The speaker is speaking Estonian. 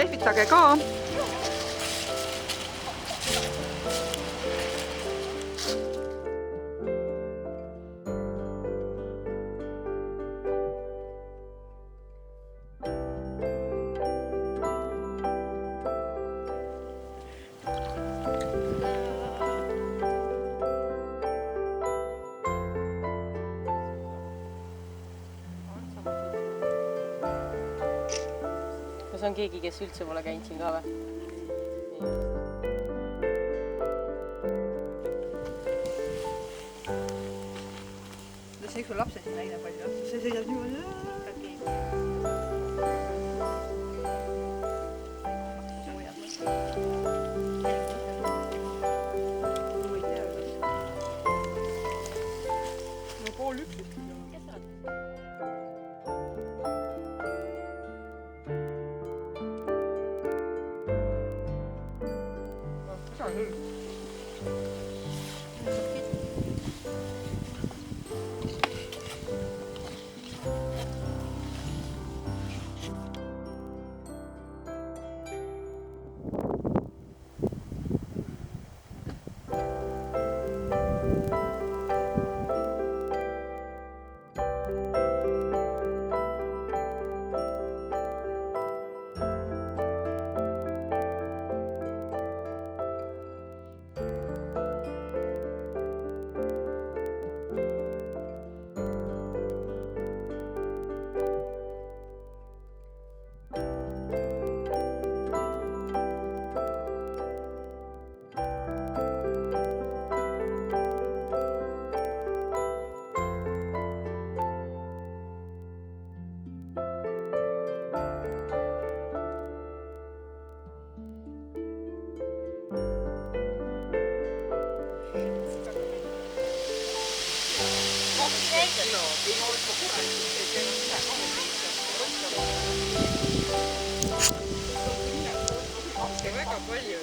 lehvitage ka. Kas on keegi, kes üldse pole käinud siin ka või? See sul lapse siin näine palju, see sõidab niimoodi. No pool üks vist. Kes sa oled? Väga palju.